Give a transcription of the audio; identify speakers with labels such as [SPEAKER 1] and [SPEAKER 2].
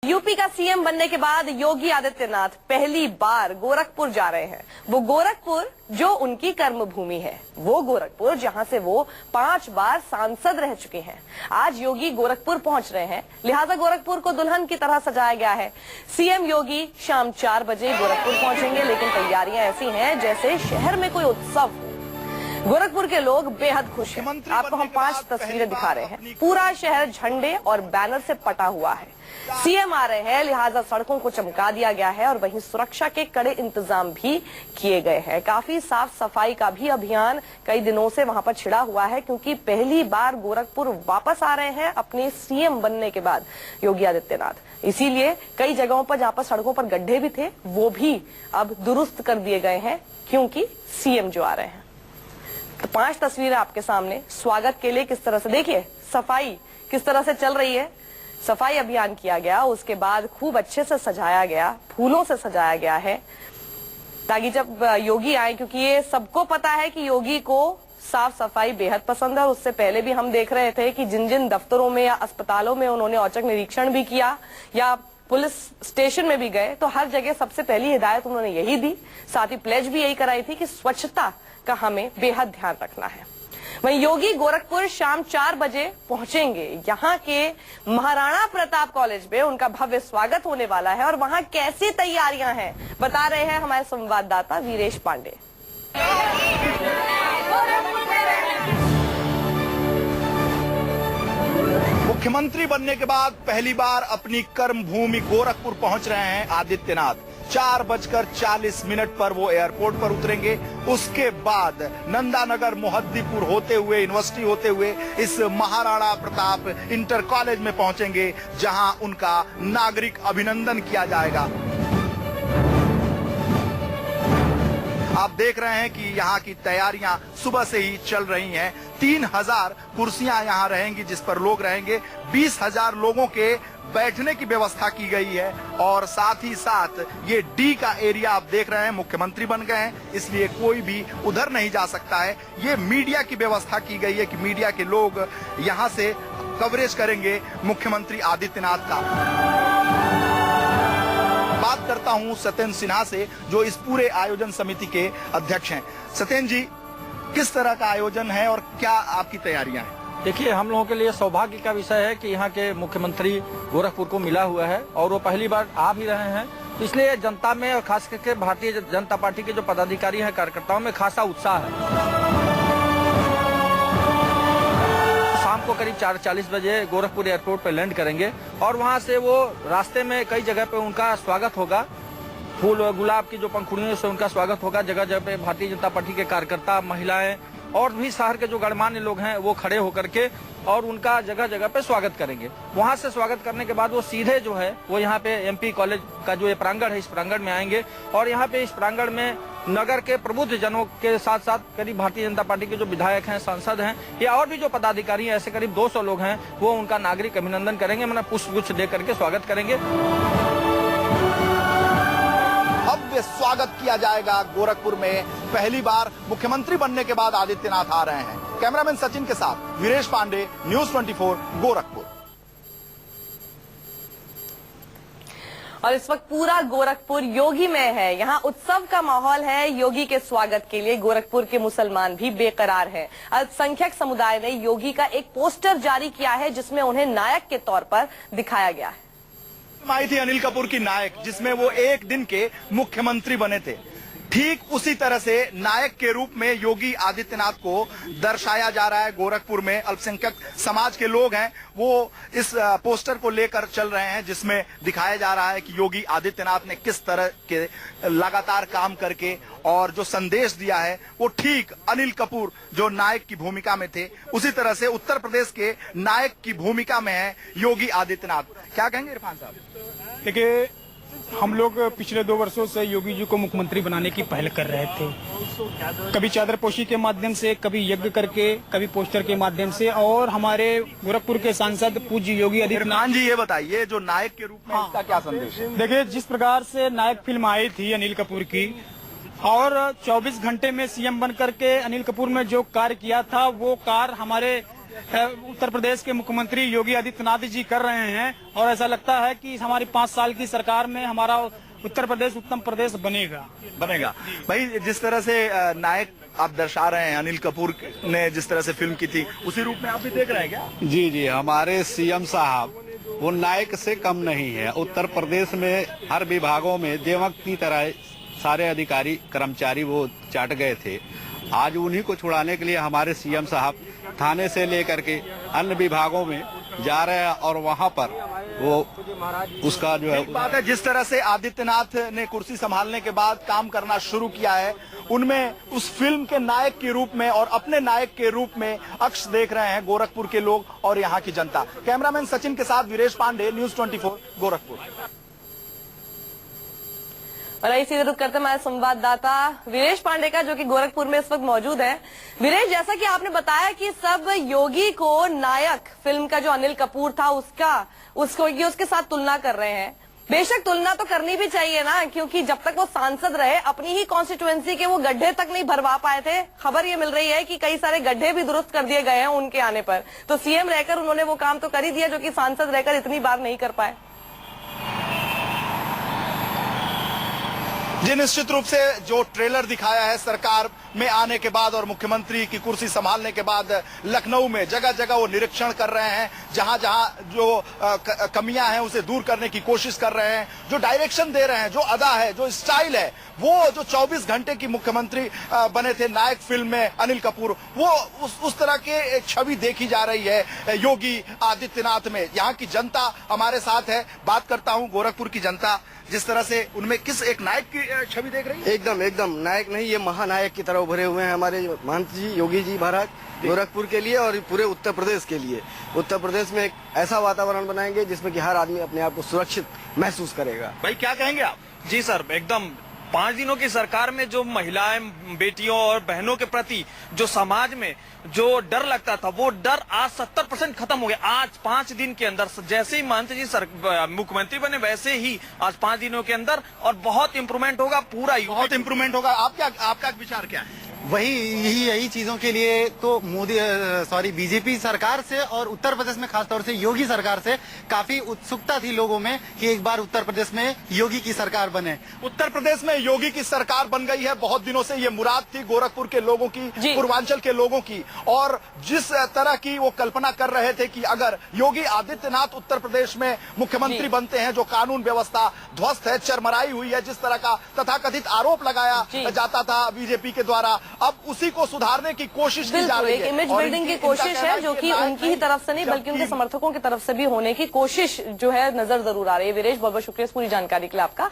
[SPEAKER 1] UP का CM बनने के बाद योगी आदित्यनाथ पहली बार गोरखपुर जा रहे हैं। वो गोरखपुर जो उनकी कर्म भूमि है, वो गोरखपुर जहां से वो 5 बार सांसद रह चुके हैं। आज योगी गोरखपुर पहुंच रहे हैं, लिहाजा गोरखपुर को दुल्हन की तरह सजाया गया है। सीएम योगी शाम 4 बजे गोरखपुर पहुंचेंगे, लेकिन तैयारियां ऐसी हैं जैसे शहर में कोई उत्सव हो। गोरखपुर के लोग बेहद खुश हैं। आपको हम 5 तस्वीरें दिखा रहे हैं। पूरा शहर झंडे और बैनर से पटा हुआ है। सीएम आ रहे हैं, लिहाजा सड़कों को चमका दिया गया है और वहीं सुरक्षा के कड़े इंतजाम भी किए गए हैं। काफी साफ सफाई का भी अभियान कई दिनों से वहां पर छिड़ा हुआ है, क्योंकि पहली बार गोरखपुर वापस आ रहे हैं अपने सीएम बनने के बाद योगी आदित्यनाथ। इसीलिए कई जगहों पर जहां पर सड़कों पर गड्ढे भी थे, वो भी अब दुरुस्त कर दिए गए हैं, क्योंकि सीएम जो आ रहे हैं। तो 5 तस्वीरें आपके सामने। स्वागत के लिए किस तरह से, देखिए सफाई किस तरह से चल रही है। सफाई अभियान किया गया, उसके बाद खूब अच्छे से सजाया गया, फूलों से सजाया गया है, ताकि जब योगी आए, क्योंकि ये सबको पता है कि योगी को साफ सफाई बेहद पसंद है। उससे पहले भी हम देख रहे थे कि जिन जिन दफ्तरों में या अस्पतालों में उन्होंने औचक निरीक्षण भी किया या पुलिस स्टेशन में भी गए, तो हर जगह सबसे पहली हिदायत उन्होंने यही दी। साथ ही प्लेज भी यही कराई थी कि स्वच्छता का हमें बेहद ध्यान रखना है। वहीं योगी गोरखपुर शाम 4 बजे पहुंचेंगे। यहाँ के महाराणा प्रताप कॉलेज में उनका भव्य स्वागत होने वाला है और वहाँ कैसी तैयारियां हैं, बता रहे हैं हमारे संवाददाता वीरेश पांडे।
[SPEAKER 2] मुख्यमंत्री बनने के बाद पहली बार अपनी कर्म भूमि गोरखपुर पहुंच रहे हैं आदित्यनाथ। 4:40 पर वो एयरपोर्ट पर उतरेंगे। उसके बाद नंदानगर मोहद्दीपुर होते हुए, यूनिवर्सिटी होते हुए इस महाराणा प्रताप इंटर कॉलेज में पहुंचेंगे, जहां उनका नागरिक अभिनंदन किया जाएगा। आप देख रहे हैं कि यहाँ की तैयारियां सुबह से ही चल रही हैं। 3000 कुर्सियां यहाँ रहेंगी जिस पर लोग रहेंगे। 20,000 लोगों के बैठने की व्यवस्था की गई है और साथ ही साथ ये डी का एरिया आप देख रहे हैं। मुख्यमंत्री बन गए हैं, इसलिए कोई भी उधर नहीं जा सकता है। ये मीडिया की व्यवस्था की गई है कि मीडिया के लोग यहाँ से कवरेज करेंगे मुख्यमंत्री आदित्यनाथ का। बात करता हूं सत्येंद्र सिन्हा से, जो इस पूरे आयोजन समिति के अध्यक्ष हैं। सत्येंद्र जी, किस तरह का आयोजन है और क्या आपकी तैयारियां हैं?
[SPEAKER 3] देखिए, हम लोगों के लिए सौभाग्य का विषय है कि यहाँ के मुख्यमंत्री गोरखपुर को मिला हुआ है और वो पहली बार आ भी रहे हैं, इसलिए जनता में और खास करके भारतीय जनता पार्टी के जो पदाधिकारी हैं, कार्यकर्ताओं में खासा उत्साह है। शाम को करीब 4:40 बजे गोरखपुर एयरपोर्ट पर लैंड करेंगे और वहाँ से वो रास्ते में कई जगह पे उनका स्वागत होगा। फूल गुलाब की जो पंखुड़ियों से उनका स्वागत होगा। जगह जगह पे भारतीय जनता पार्टी के कार्यकर्ता, महिलाएं और भी शहर के जो गणमान्य लोग हैं वो खड़े होकर के और उनका जगह जगह पे स्वागत करेंगे। वहां से स्वागत करने के बाद वो सीधे जो है वो यहाँ पे एमपी कॉलेज का जो ये प्रांगण है, इस प्रांगण में आएंगे और यहाँ पे इस प्रांगण में नगर के प्रबुद्ध जनों के साथ साथ करीब भारतीय जनता पार्टी के जो विधायक हैं, सांसद हैं या और भी जो पदाधिकारी हैं, ऐसे करीब 200 लोग हैं, वो उनका नागरिक अभिनंदन करेंगे, मतलब पुष्पगुच्छ दे करके स्वागत करेंगे।
[SPEAKER 2] भव्य स्वागत किया जाएगा गोरखपुर में। पहली बार मुख्यमंत्री बनने के बाद आदित्यनाथ आ रहे हैं। कैमरामैन सचिन के साथ वीरेश पांडे, न्यूज़ 24 गोरखपुर।
[SPEAKER 1] और इस वक्त पूरा गोरखपुर योगी में है। यहाँ उत्सव का माहौल है। योगी के स्वागत के लिए गोरखपुर के मुसलमान भी बेकरार हैं। अल्पसंख्यक समुदाय ने योगी का एक पोस्टर जारी किया है, जिसमें उन्हें नायक के तौर पर दिखाया गया है।
[SPEAKER 2] आई थी अनिल कपूर की नायक, जिसमें वो 1 दिन के मुख्यमंत्री बने थे। ठीक उसी तरह से नायक के रूप में योगी आदित्यनाथ को दर्शाया जा रहा है। गोरखपुर में अल्पसंख्यक समाज के लोग हैं, वो इस पोस्टर को लेकर चल रहे हैं, जिसमें दिखाया जा रहा है कि योगी आदित्यनाथ ने किस तरह के लगातार काम करके और जो संदेश दिया है, वो ठीक अनिल कपूर जो नायक की भूमिका में थे, उसी तरह से उत्तर प्रदेश के नायक की भूमिका में है योगी आदित्यनाथ। क्या कहेंगे इरफान साहब?
[SPEAKER 4] देखिए, हम लोग पिछले 2 वर्षों से योगी जी को मुख्यमंत्री बनाने की पहल कर रहे थे। कभी चादरपोशी के माध्यम से, कभी यज्ञ करके, कभी पोस्टर के माध्यम से। और हमारे गोरखपुर के सांसद पूज्य योगी आदित्यनाथ
[SPEAKER 2] जी, ये बताइए जो नायक के रूप में इसका क्या संदेश है?
[SPEAKER 4] देखिए, जिस प्रकार से नायक फिल्म आई थी अनिल कपूर की और 24 घंटे में सीएम बन करके अनिल कपूर ने जो कार्य किया था, वो कार्य हमारे उत्तर प्रदेश के मुख्यमंत्री योगी आदित्यनाथ जी कर रहे हैं और ऐसा लगता है कि हमारी 5 साल की सरकार में हमारा उत्तर प्रदेश उत्तम प्रदेश बनेगा।
[SPEAKER 2] भाई जिस तरह से नायक आप दर्शा रहे हैं, अनिल कपूर ने जिस तरह से फिल्म की थी उसी रूप में आप भी देख रहे हैं क्या?
[SPEAKER 5] जी जी, हमारे सीएम साहब वो नायक से कम नहीं है। उत्तर प्रदेश में हर विभागों में देवक की तरह सारे अधिकारी कर्मचारी वो चाट गए थे। आज उन्हीं को छुड़ाने के लिए हमारे सीएम साहब थाने से लेकर के अन्य विभागों में जा रहे हैं और वहां पर वो उसका जो है
[SPEAKER 2] एक बात है, जिस तरह से आदित्यनाथ ने कुर्सी संभालने के बाद काम करना शुरू किया है, उनमें उस फिल्म के नायक के रूप में और अपने नायक के रूप में अक्ष देख रहे हैं गोरखपुर के लोग और यहाँ की जनता। कैमरामैन सचिन के साथ वीरेश पांडे, न्यूज़ 24 गोरखपुर।
[SPEAKER 1] और इसी रुक करते हमारे संवाददाता वीरेश पांडे का, जो कि गोरखपुर में इस वक्त मौजूद है। वीरेश, जैसा कि आपने बताया कि सब योगी को नायक फिल्म का जो अनिल कपूर था उसके साथ तुलना कर रहे हैं। बेशक तुलना तो करनी भी चाहिए ना, क्योंकि जब तक वो सांसद रहे अपनी ही कॉन्स्टिट्यूएंसी के वो गड्ढे तक नहीं भरवा पाए थे। खबर ये मिल रही है कि कई सारे गड्ढे भी दुरुस्त कर दिए गए हैं उनके आने पर। तो सीएम रहकर उन्होंने वो काम तो कर ही दिया जो कि सांसद रहकर इतनी बार नहीं कर पाए।
[SPEAKER 2] जी, निश्चित रूप से जो ट्रेलर दिखाया है सरकार में आने के बाद और मुख्यमंत्री की कुर्सी संभालने के बाद लखनऊ में जगह जगह वो निरीक्षण कर रहे हैं, जहां जहां जो कमियां हैं उसे दूर करने की कोशिश कर रहे हैं, जो डायरेक्शन दे रहे हैं, जो अदा है, जो स्टाइल है, वो जो 24 घंटे की मुख्यमंत्री बने थे नायक फिल्म में अनिल कपूर, वो उस तरह के एक छवि देखी जा रही है योगी आदित्यनाथ में। यहाँ की जनता हमारे साथ है, बात करता हूँ गोरखपुर की जनता, जिस तरह से उनमें किस एक नायक की छवि देख रही है।
[SPEAKER 6] एकदम नायक नहीं, ये महानायक की तरह उभरे हुए हैं हमारे महंत जी, योगी जी महाराज, गोरखपुर के लिए और पूरे उत्तर प्रदेश के लिए। उत्तर प्रदेश में एक ऐसा वातावरण बनाएंगे जिसमें कि हर आदमी अपने आप को सुरक्षित महसूस करेगा।
[SPEAKER 2] भाई क्या कहेंगे आप?
[SPEAKER 7] जी सर, एकदम 5 दिनों की सरकार में जो महिलाएं, बेटियों और बहनों के प्रति जो समाज में जो डर लगता था, वो डर आज 70% खत्म हो गया। आज 5 दिन के अंदर जैसे ही महंत जी मुख्यमंत्री बने वैसे ही आज 5 दिनों के अंदर और बहुत इम्प्रूवमेंट होगा, पूरा
[SPEAKER 2] बहुत इम्प्रूवमेंट होगा। आपका विचार क्या है?
[SPEAKER 8] यही चीजों के लिए तो बीजेपी सरकार से और उत्तर प्रदेश में खासतौर से योगी सरकार से काफी उत्सुकता थी लोगों में कि एक बार उत्तर प्रदेश में योगी की सरकार बने।
[SPEAKER 2] उत्तर प्रदेश में योगी की सरकार बन गई है। बहुत दिनों से ये मुराद थी गोरखपुर के लोगों की, पूर्वांचल के लोगों की, और जिस तरह की वो कल्पना कर रहे थे कि अगर योगी आदित्यनाथ उत्तर प्रदेश में मुख्यमंत्री बनते हैं, जो कानून व्यवस्था ध्वस्त है, चरमराई हुई है, जिस तरह का तथाकथित आरोप लगाया जाता था बीजेपी के द्वारा, अब उसी को सुधारने की कोशिश की जा रही है।
[SPEAKER 1] इमेज बिल्डिंग की कोशिश है जो कि उनकी ही तरफ से नहीं बल्कि उनके समर्थकों की तरफ से भी होने की कोशिश जो है नजर जरूर आ रही है। वीरेश, बहुत बहुत शुक्रिया इस पूरी जानकारी के लिए आपका।